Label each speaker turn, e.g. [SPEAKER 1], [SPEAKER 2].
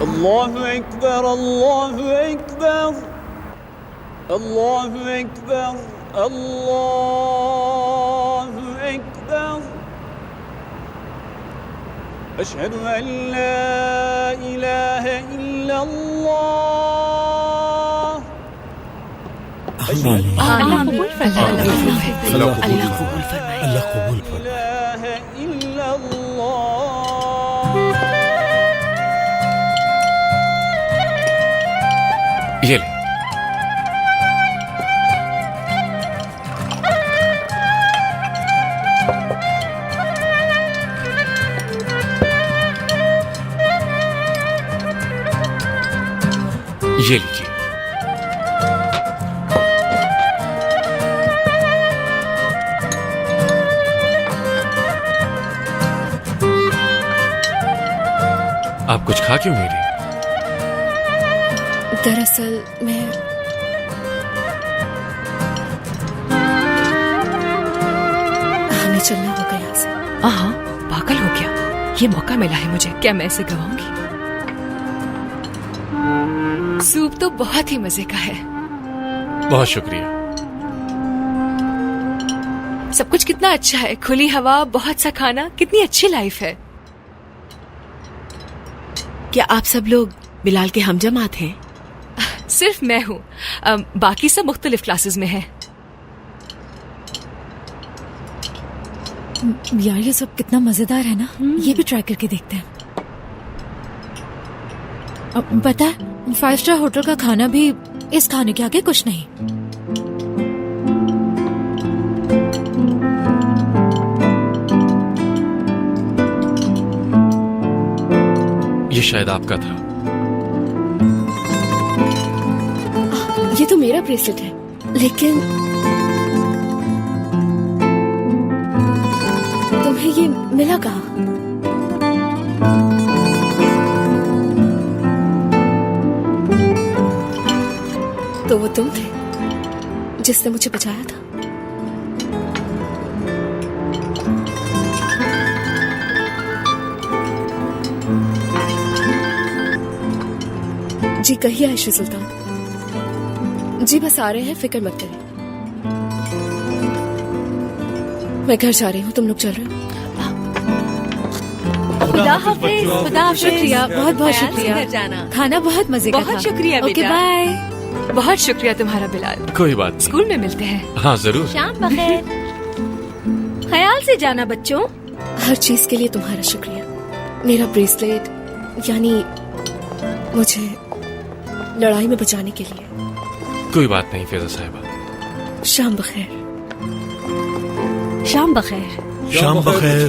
[SPEAKER 1] अल्लाहु अकबर, अल्लाहु अकबर, अल्लाहु अकबर, अल्लाहु अकबर। अशहदु अन ला इलाहा इल्लल्लाह।
[SPEAKER 2] अल्लाह कबूल फरमाए।
[SPEAKER 3] अल्लाह कबूल फरमाए। अल्लाह कबूल फरमाए।
[SPEAKER 4] ये ले। ये लीजिए। आप कुछ खा क्यों नहीं रही?
[SPEAKER 2] दरअसल मैं हमें चलना होगा यहाँ से।
[SPEAKER 5] हाँ, पागल हो गया। ये मौका मिला है मुझे, क्या मैं इसे गवाऊंगी? सूप तो बहुत ही मजे का है।
[SPEAKER 4] बहुत शुक्रिया।
[SPEAKER 5] सब कुछ कितना अच्छा है, खुली हवा, बहुत सा खाना, कितनी अच्छी लाइफ है।
[SPEAKER 2] क्या आप सब लोग बिलाल के हमजमात हैं?
[SPEAKER 5] सिर्फ मैं हूँ, बाकी सब मुख्तलिफ क्लासेस में हैं।
[SPEAKER 2] यार ये सब कितना मजेदार है ना, ये भी ट्राई करके देखते हैं। पता है 5 स्टार होटल का खाना भी इस खाने के आगे कुछ नहीं।
[SPEAKER 4] ये शायद आपका था।
[SPEAKER 2] ये तो मेरा ब्रेसलेट है, लेकिन तुम्हें ये मिला कहाँ? तो वो तुम थे जिसने मुझे बचाया था। जी कहिए आयशा सुल्तान। जी बस आ रहे हैं, फिक्र मत करें। मैं घर जा रही हूँ, तुम लोग चल रहे हो?
[SPEAKER 5] खुदा हाफिज।
[SPEAKER 2] खुदा हाफिज। शुक्रिया, बहुत बहुत शुक्रिया।
[SPEAKER 5] जाना
[SPEAKER 2] खाना बहुत मजे का था।
[SPEAKER 5] बहुत शुक्रिया
[SPEAKER 2] ओके
[SPEAKER 5] बेटा।
[SPEAKER 2] बाय।
[SPEAKER 5] बहुत शुक्रिया तुम्हारा बिलाल।
[SPEAKER 4] कोई बात नहीं।
[SPEAKER 5] स्कूल में मिलते हैं।
[SPEAKER 4] हाँ जरूर।
[SPEAKER 6] शाम बखैर। ख्याल से जाना बच्चों।
[SPEAKER 2] हर चीज के लिए तुम्हारा शुक्रिया। मेरा ब्रेसलेट, यानी मुझे लड़ाई में बचाने के लिए।
[SPEAKER 4] कोई बात नहीं फिजा साहिबा।
[SPEAKER 2] शाम बखैर।
[SPEAKER 6] शाम बखैर।
[SPEAKER 3] शाम बखैर।